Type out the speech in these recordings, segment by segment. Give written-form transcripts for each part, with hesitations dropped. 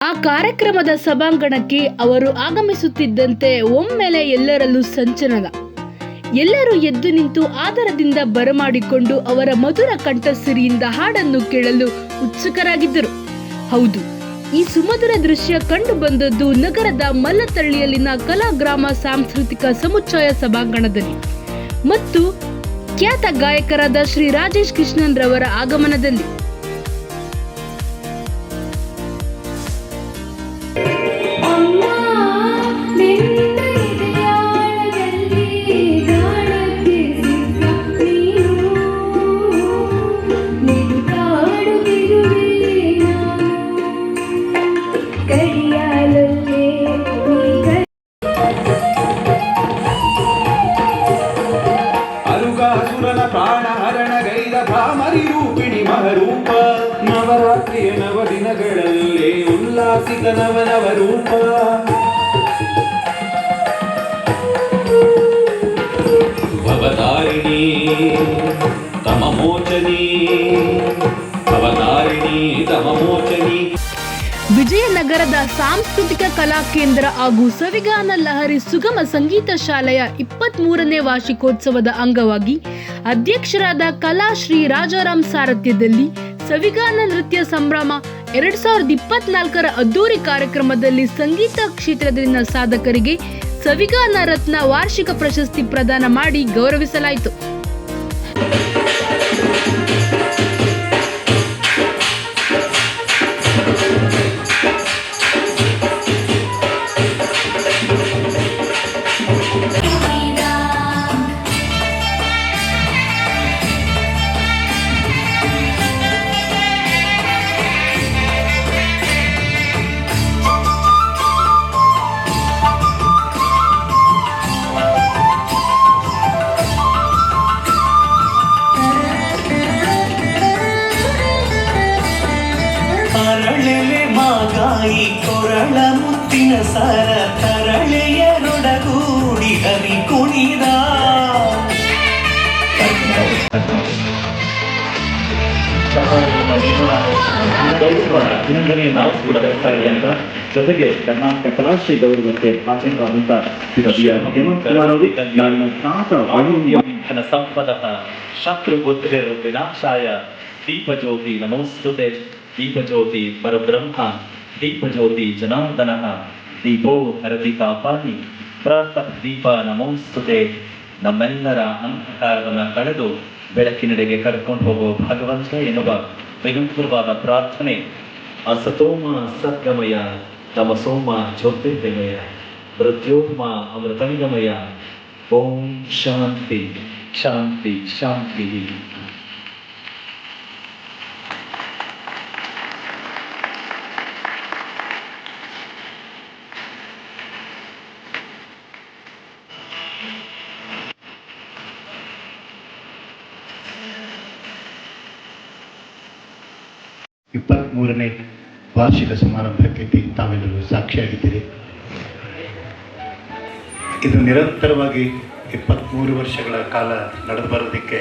ಆ ಕಾರ್ಯಕ್ರಮದ ಸಭಾಂಗಣಕ್ಕೆ ಅವರು ಆಗಮಿಸುತ್ತಿದ್ದಂತೆ ಒಮ್ಮೆಲೆ ಎಲ್ಲರಲ್ಲೂ ಸಂಚಲನ. ಎಲ್ಲರೂ ಎದ್ದು ನಿಂತು ಆದರದಿಂದ ಬರಮಾಡಿಕೊಂಡು ಅವರ ಮಧುರ ಕಂಠಸಿರಿಯಿಂದ ಹಾಡನ್ನು ಕೇಳಲು ಉತ್ಸುಕರಾಗಿದ್ದರು. ಹೌದು, ಈ ಸುಮಧುರ ದೃಶ್ಯ ಕಂಡು ಬಂದದ್ದು ನಗರದ ಮಲ್ಲತಳ್ಳಿಯಲ್ಲಿನ ಕಲಾಗ್ರಾಮ ಸಾಂಸ್ಕೃತಿಕ ಸಮುಚ್ಚಯ ಸಭಾಂಗಣದಲ್ಲಿ ಮತ್ತು ಖ್ಯಾತ ಗಾಯಕರಾದ ಶ್ರೀ ರಾಜೇಶ್ ಕೃಷ್ಣನ್ ರವರ ಆಗಮನದಲ್ಲಿ. ಪ್ರಾಣಹರಣಗೈದ ಭ್ರಾಮರಿ ರೂಪಿಣಿ ಮಹರೂಪ ನವರಾತ್ರಿಯ ನವದಿನಗಳಲ್ಲೇ ಉಲ್ಲಾಸಿತ ನವನವರೂಪ ಭವತಾರಿಣಿ ತಮಮೋಚನಿ ಭವತಾರಿಣಿ ತಮಮೋಚನಿ. ವಿಜಯನಗರದ ಸಾಂಸ್ಕೃತಿಕ ಕಲಾ ಕೇಂದ್ರ ಹಾಗೂ ಸವಿಗಾನ ಲಹರಿ ಸುಗಮ ಸಂಗೀತ ಶಾಲೆಯ 23ನೇ ವಾರ್ಷಿಕೋತ್ಸವದ ಅಂಗವಾಗಿ ಅಧ್ಯಕ್ಷರಾದ ಕಲಾ ಶ್ರೀ ರಾಜಾರಾಮ್ ಸಾರಥ್ಯದಲ್ಲಿ ಸವಿಗಾನ ನೃತ್ಯ ಸಂಭ್ರಮ 2024ರ ಅದ್ದೂರಿ ಕಾರ್ಯಕ್ರಮದಲ್ಲಿ ಸಂಗೀತ ಕ್ಷೇತ್ರದಲ್ಲಿನ ಸಾಧಕರಿಗೆ ಸವಿಗಾನ ರತ್ನ ವಾರ್ಷಿಕ ಪ್ರಶಸ್ತಿ ಪ್ರದಾನ ಮಾಡಿ ಗೌರವಿಸಲಾಯಿತು. ತರಳೆಲೆ ಮಾಗಾಯಿ ಕೊರಳ ಮುತ್ತಿನ ಸರ ತರಳೆಯರೊಡಗೂಡಿ ಹರಿ ಕುಣಿದ ನಾವು ಕೂಡ ಬರ್ತಾ ಇದೆ ಅಂತ ಜೊತೆಗೆ ಕರ್ನಾಟಕ ಕಲಾಶ್ರೀ ಗೌರವಕ್ಕೆ ಭಾಷಣರಾದಂತ ಧನ ಸಂಪದಃ ಶತ್ರುಬುದ್ಧಿರ್ ವಿನಾಶಾಯ ದೀಪಜ್ಯೋತಿ ನಮೋಸ್ತುತೆ ದೀಪಜ್ಯೋತಿ ಪರಬ್ರಹ್ಮ ದೀಪಜ್ಯೋತಿ ಜನಾರ್ದನ ದೀಪೋ ಹರತಿ ಕಾಪಾನಿ ದೀಪ ನಮೋಸ್ತುತೆ. ನಮ್ಮೆಲ್ಲರ ಅಂಧಕಾರವನ್ನು ಕಳೆದು ಬೆಳಕಿನೆಡೆಗೆ ಕರ್ಕೊಂಡು ಹೋಗುವ ಭಗವಂತ ಎನ್ನುವ ವಿನೂತನವಾದ ಪ್ರಾರ್ಥನೆ. ಅಸತೋಮ ಸದ್ಗಮಯ ತಮಸೋಮ ಜ್ಯೋತಿರ್ಗಮಯ ಮೃತ್ಯೋರ್ಮ ಅಮೃತಂಗಮಯ. ಓಂ ಶಾಂತಿ ಶಾಂತಿ ಶಾಂತಿ. ನೇ ವಾರ್ಷಿಕ ಸಮಾರಂಭಕ್ಕೆ ತಾವೆಲ್ಲರೂ ಸಾಕ್ಷಿಯಾಗಿದ್ದೀರಿ. ಇದು ನಿರಂತರವಾಗಿ 23 ವರ್ಷಗಳ ಕಾಲ ನಡೆದು ಬರೋದಕ್ಕೆ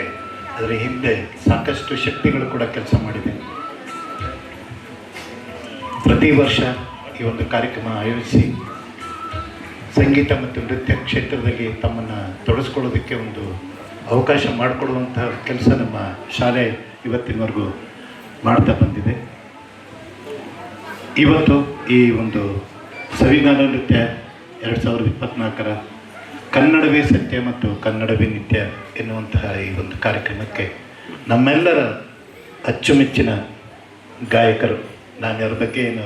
ಅದರ ಹಿಂದೆ ಸಾಕಷ್ಟು ಶಕ್ತಿಗಳು ಕೂಡ ಕೆಲಸ ಮಾಡಿದೆ. ಪ್ರತಿ ವರ್ಷ ಈ ಒಂದು ಕಾರ್ಯಕ್ರಮ ಆಯೋಜಿಸಿ ಸಂಗೀತ ಮತ್ತು ನೃತ್ಯ ಕ್ಷೇತ್ರದಲ್ಲಿ ತಮ್ಮನ್ನು ತೊಡಗಿಸ್ಕೊಳ್ಳೋದಕ್ಕೆ ಒಂದು ಅವಕಾಶ ಮಾಡಿಕೊಡುವಂತಹ ಕೆಲಸ ನಮ್ಮ ಶಾಲೆ ಇವತ್ತಿನವರೆಗೂ ಮಾಡ್ತಾ ಬಂದಿದೆ. ಇವತ್ತು ಈ ಒಂದು ಸವಿಗಾನ ನೃತ್ಯ 2024ರ ಕನ್ನಡವೇ ಸತ್ಯ ಮತ್ತು ಕನ್ನಡವೇ ನಿತ್ಯ ಎನ್ನುವಂತಹ ಈ ಒಂದು ಕಾರ್ಯಕ್ರಮಕ್ಕೆ ನಮ್ಮೆಲ್ಲರ ಅಚ್ಚುಮೆಚ್ಚಿನ ಗಾಯಕರು, ನಾನು ಅವ್ರ ಬಗ್ಗೆ ಏನು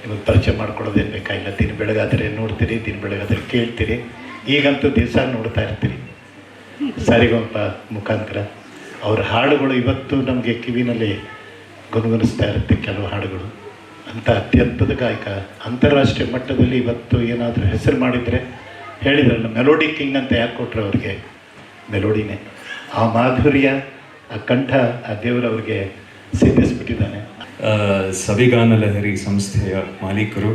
ನಿಮಗೆ ಪರಿಚಯ ಮಾಡ್ಕೊಳ್ಳೋದೇನು ಬೇಕಾಗಿಲ್ಲ. ದಿನ ಬೆಳಗಾದರೆ ನೋಡ್ತೀರಿ, ದಿನ ಬೆಳಗಾದರೆ ಕೇಳ್ತೀರಿ, ಈಗಂತೂ ದಿವಸ ನೋಡ್ತಾ ಇರ್ತೀರಿ ಸರಿಗಮಪ ಮುಖಾಂತರ. ಅವರ ಹಾಡುಗಳು ಇವತ್ತು ನಮಗೆ ಕಿವಿನಲ್ಲಿ ಗುಣಗುಣಿಸ್ತಾ ಇರುತ್ತೆ. ಕೆಲವು ಹಾಡುಗಳು ಅಂಥ ಅತ್ಯಂತದ ಗಾಯಕ, ಅಂತಾರಾಷ್ಟ್ರೀಯ ಮಟ್ಟದಲ್ಲಿ ಇವತ್ತು ಏನಾದರೂ ಹೆಸರು ಮಾಡಿದರೆ ಹೇಳಿದ್ರಲ್ಲ ಮೆಲೋಡಿ ಕಿಂಗ್ ಅಂತ ಯಾಕೆ ಕೊಟ್ಟರು ಅವ್ರಿಗೆ? ಮೆಲೋಡಿನೇ. ಆ ಮಾಧುರ್ಯ, ಆ ಕಂಠ, ಆ ದೇವರವ್ರಿಗೆ ಸಿದ್ಧಿಸ್ಬಿಟ್ಟಿದ್ದಾನೆ. ಸವಿಗಾನ ಲಹರಿ ಸಂಸ್ಥೆಯ ಮಾಲೀಕರು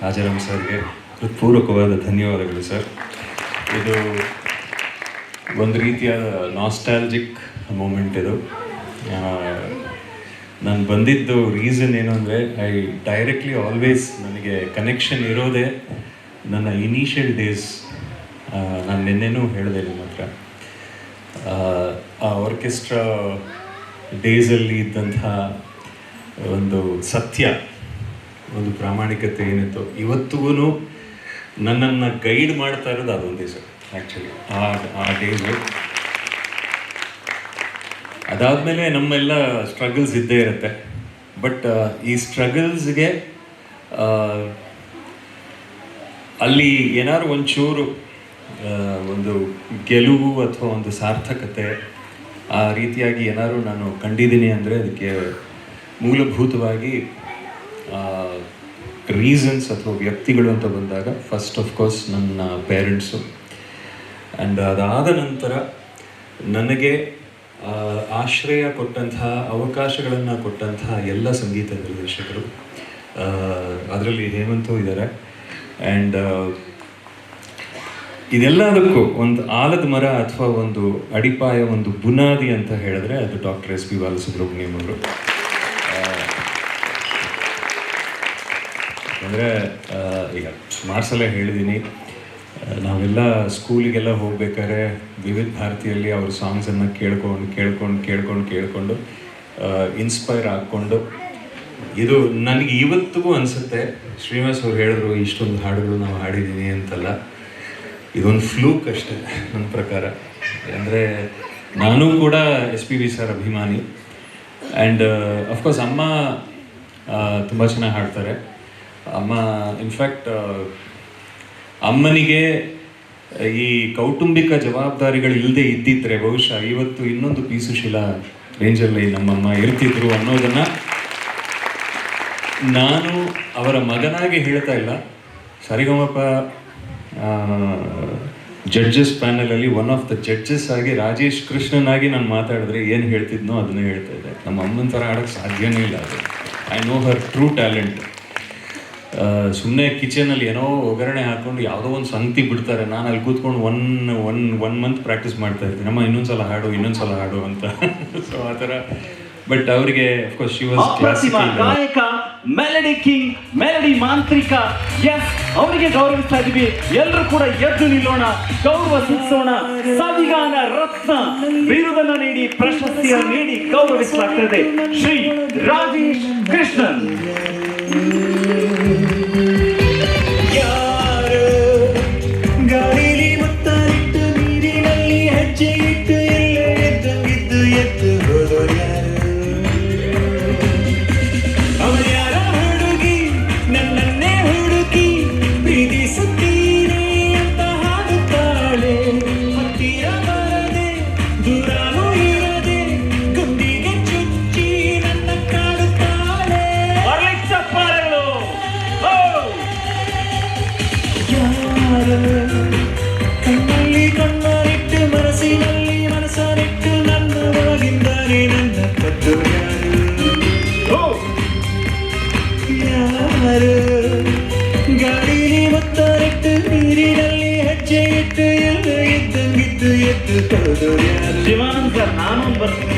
ರಾಜಾರಾಮ್ ಸರ್ಗೆ ಹೃತ್ಪೂರ್ವಕವಾದ ಧನ್ಯವಾದಗಳು ಸರ್. ಇದು ಒಂದು ರೀತಿಯಾದ ನಾಸ್ಟಾಲ್ಜಿಕ್ ಮೂಮೆಂಟ್. ಇದು ನಾನು ಬಂದಿದ್ದು ರೀಸನ್ ಏನು ಅಂದರೆ ಐ ಡೈರೆಕ್ಟ್ಲಿ ಆಲ್ವೇಸ್ ನನಗೆ ಕನೆಕ್ಷನ್ ಇರೋದೇ ನನ್ನ ಇನಿಷಿಯಲ್ ಡೇಸ್. ನಾನು ನಿನ್ನೆನೂ ಹೇಳಿದೆ ನಿಮ್ಮ ಹತ್ರ, ಆ ಆರ್ಕೆಸ್ಟ್ರಾ ಡೇಸಲ್ಲಿ ಇದ್ದಂಥ ಒಂದು ಸತ್ಯ, ಒಂದು ಪ್ರಾಮಾಣಿಕತೆ ಏನಿತ್ತು ಇವತ್ತಿಗೂ ನನ್ನನ್ನು ಗೈಡ್ ಮಾಡ್ತಾ ಇರೋದು ಅದೊಂದೇ ಸರ್. ಆ್ಯಕ್ಚುಲಿ ಆ ಡೇಸು ಅದಾದಮೇಲೆ ನಮ್ಮೆಲ್ಲ ಸ್ಟ್ರಗಲ್ಸ್ ಇದ್ದೇ ಇರುತ್ತೆ. ಬಟ್ ಈ ಸ್ಟ್ರಗಲ್ಸ್ಗೆ ಅಲ್ಲಿ ಏನಾದ್ರು ಒಂಚೂರು ಒಂದು ಗೆಲುವು ಅಥವಾ ಒಂದು ಸಾರ್ಥಕತೆ ಆ ರೀತಿಯಾಗಿ ಏನಾದ್ರು ನಾನು ಕಂಡಿದ್ದೀನಿ ಅಂದರೆ ಅದಕ್ಕೆ ಮೂಲಭೂತವಾಗಿ ರೀಸನ್ಸ್ ಅಥವಾ ವ್ಯಕ್ತಿಗಳು ಅಂತ ಬಂದಾಗ ಫಸ್ಟ್ ಆಫ್ ಕೋರ್ಸ್ ನನ್ನ ಪೇರೆಂಟ್ಸು. ಆ್ಯಂಡ್ ಅದಾದ ನಂತರ ನನಗೆ ಆಶ್ರಯ ಕೊಟ್ಟಂತಹ, ಅವಕಾಶಗಳನ್ನು ಕೊಟ್ಟಂತಹ ಎಲ್ಲ ಸಂಗೀತ ನಿರ್ದೇಶಕರು, ಅದರಲ್ಲಿ ಹೇಮಂತು ಇದ್ದಾರೆ. ಆ್ಯಂಡ್ ಇದೆಲ್ಲದಕ್ಕೂ ಒಂದು ಆಲದ ಮರ ಅಥವಾ ಒಂದು ಅಡಿಪಾಯ, ಒಂದು ಬುನಾದಿ ಅಂತ ಹೇಳಿದ್ರೆ ಅದು ಡಾಕ್ಟರ್ ಎಸ್ ಪಿ ಬಾಲಸುಬ್ರಹ್ಮಣ್ಯಂ ಅವರು. ಅಂದರೆ ಈಗ ಸುಮಾರು ಸಲ ಹೇಳಿದ್ದೀನಿ, ನಾವೆಲ್ಲ ಸ್ಕೂಲಿಗೆಲ್ಲ ಹೋಗ್ಬೇಕಾದ್ರೆ ವಿವಿಧ ಭಾರತಿಯಲ್ಲಿ ಅವ್ರ ಸಾಂಗ್ಸನ್ನು ಕೇಳ್ಕೊಂಡು ಇನ್ಸ್ಪೈರ್ ಆಗಿಕೊಂಡು, ಇದು ನನಗೆ ಇವತ್ತಿಗೂ ಅನಿಸುತ್ತೆ, ಶ್ರೀನಿವಾಸ್ ಅವ್ರು ಹೇಳಿದ್ರು ಇಷ್ಟೊಂದು ಹಾಡುಗಳು ನಾವು ಹಾಡಿದ್ದೀನಿ ಅಂತಲ್ಲ, ಇದೊಂದು ಫ್ಲೂಕ್ ಅಷ್ಟೇ ನನ್ನ ಪ್ರಕಾರ. ಅಂದರೆ ನಾನು ಕೂಡ ಎಸ್ ಪಿ ಬಿ ಸರ್ ಅಭಿಮಾನಿ. ಆ್ಯಂಡ್ ಅಫ್ಕೋರ್ಸ್ ಅಮ್ಮ ತುಂಬ ಚೆನ್ನಾಗಿ ಹಾಡ್ತಾರೆ. ಅಮ್ಮ ಇನ್ಫ್ಯಾಕ್ಟ್ ಅಮ್ಮನಿಗೆ ಈ ಕೌಟುಂಬಿಕ ಜವಾಬ್ದಾರಿಗಳು ಇಲ್ಲದೆ ಇದ್ದಿದ್ರೆ ಬಹುಶಃ ಇವತ್ತು ಇನ್ನೊಂದು ಪೀಸುಶೀಲ ರೇಂಜಲ್ಲಿ ನಮ್ಮಮ್ಮ ಇರ್ತಿದ್ರು ಅನ್ನೋದನ್ನು ನಾನು ಅವರ ಮಗನಾಗಿ ಹೇಳ್ತಾ ಇಲ್ಲ. ಸರಿಗಮಪ ಜಡ್ಜಸ್ ಪ್ಯಾನಲಲ್ಲಿ ಒನ್ ಆಫ್ ದ ಜಡ್ಜಸ್ ಆಗಿ ರಾಜೇಶ್ ಕೃಷ್ಣನಾಗಿ ನಾನು ಮಾತಾಡಿದ್ರೆ ಏನು ಹೇಳ್ತಿದ್ನೋ ಅದನ್ನೇ ಹೇಳ್ತಾ ಇದ್ದೆ. ನಮ್ಮ ಅಮ್ಮನ ಥರ ಆಡೋಕ್ಕೆ ಸಾಧ್ಯನೇ ಇಲ್ಲ. ಅದು I know Har true talent. ಸುಮ್ಮನೆ ಕಿಚನಲ್ಲಿ ಏನೋ ಒಗ್ಗರಣೆ ಹಾಕ್ಕೊಂಡು ಯಾವುದೋ ಒಂದು ಸಂಗತಿ ಬಿಡ್ತಾರೆ, ನಾನು ಅಲ್ಲಿ ಕೂತ್ಕೊಂಡು ಒನ್ ಮಂತ್ ಪ್ರಾಕ್ಟೀಸ್ ಮಾಡ್ತಾ ಇರ್ತೀನಿ, ನಮ್ಮ ಇನ್ನೊಂದ್ಸಲ ಹಾಡು ಅಂತ. ಸೊ ಆ ಥರ. ಬಟ್ ಅವರಿಗೆ ಅಫ್ಕೋರ್ಸ್ ಶಿ ವಾಸ್ ಕ್ಲಾಸಿಕಲ್ ಗಾಯಕ, ಮೆಲಡಿ ಕಿಂಗ್, ಮೆಲಡಿ ಮಾಂತ್ರಿಕ. ಎಸ್, ಅವರಿಗೆ ಗೌರವಿಸ್ತಾ ಇದ್ದೀವಿ. ಎಲ್ಲರೂ ಕೂಡ ಎದ್ದು ನಿಲ್ಲೋಣ, ಗೌರವ ಸೂಚಿಸೋಣ. ಸವಿಗಾನ ರತ್ನ ಬಿರುದನ್ನ ನೀಡಿ, ಪ್ರಶಸ್ತಿಯನ್ನು ನೀಡಿ ಗೌರವಿಸಲಾಗ್ತಿದೆ ಶ್ರೀ ರಾಜೇಶ್ ಕೃಷ್ಣನ್. ಗಾಳಿಲಿ ಮುತ್ತಾರಿಟ್ಟು ನೀರಿನಲ್ಲಿ ಹೆಜ್ಜೆ ಇಟ್ಟು ಎಲ್ಲೇ ಎದ್ದು ಹೋದೋರು ಯಾರು? ಅವರ್ಯಾರ ಹುಡುಗಿ, ನನ್ನನ್ನೇ ಹುಡುಕಿ ಪ್ರೀತಿಸುತ್ತೀರಿ ಅಂತ ಹಾಡುತ್ತಾಳೆ. ಹತ್ತಿರ ಬರದೆ, ದೂರನೂ ಇರದೆ, ಗುಂಡಿಗೆ ಚುಚ್ಚಿ ನನ್ನ ಕಾಡುತ್ತಾಳೆ. ಚಪ್ಪಾಳೆಗಳು. ಕಣ್ಣಲ್ಲಿ ಕಣ್ಣರಿಟ್ಟು, ಮನಸ್ಸಿನಲ್ಲಿ ಮನಸ್ಸರಿಟ್ಟು, ನನ್ನ ಒಳಗಿಂದಾನೆ ನನ್ನ ಕದ್ದು ಯಾರು? ಗಾಡಿಲಿ ಮುತ್ತಾರಿಟ್ಟು, ನೀರಿನಲ್ಲಿ ಹೆಜ್ಜೆ ಇಟ್ಟು, ಎಲ್ಲ ಇದ್ದಂಗಿದ್ದು ಎದ್ದು ಹೋದೋರು ಯಾರು? ಶಿವಾನಂದ್ ಸರ್, ನಾನು ಬರ್ತೀನಿ.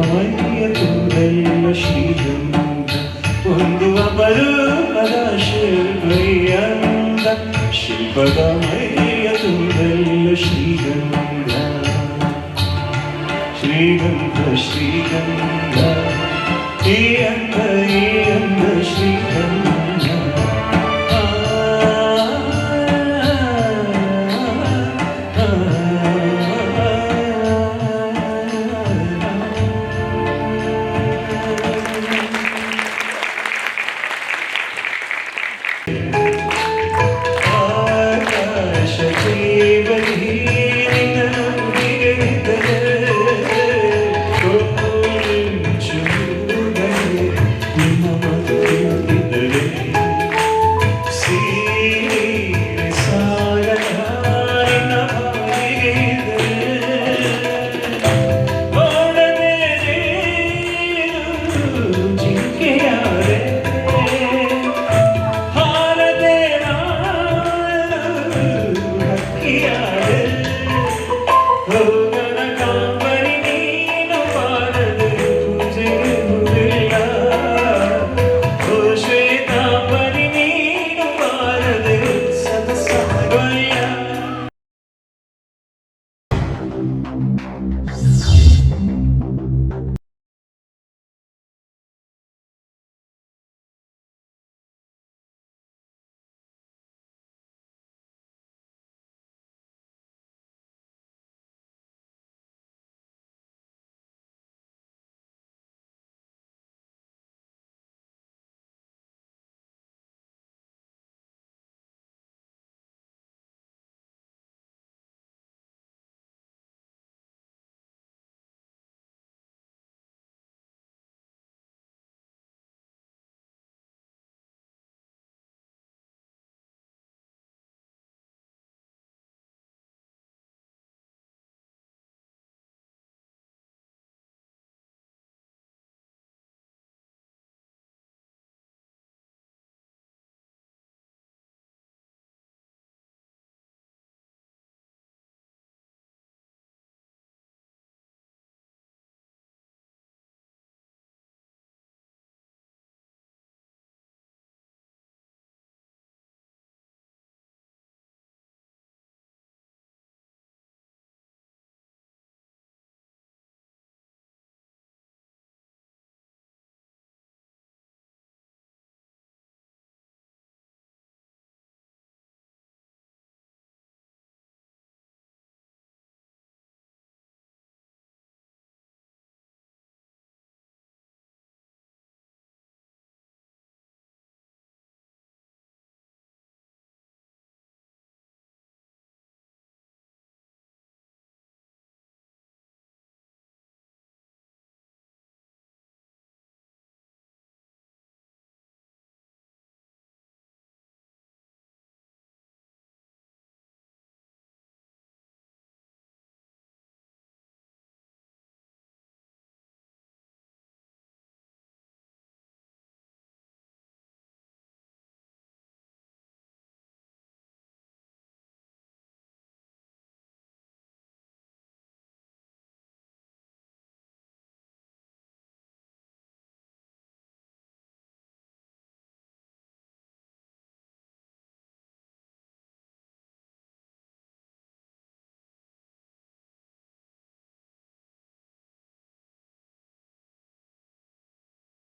ಮೈಯ ತುಂಬೆಲ್ಲ ಶ್ರೀಗಂಧ ಒಂದು ಅಪರೂಪದ ಶಿಲ್ಪಯ್ಯಂದ ಶಿಲ್ಪದ ಮೈಯ ತುಂಬೆಲ್ಲ ಶ್ರೀಗಂಧ ಶ್ರೀಗಂಧ ಶ್ರೀಗಂಧ ಈ ಅಂದ ಈ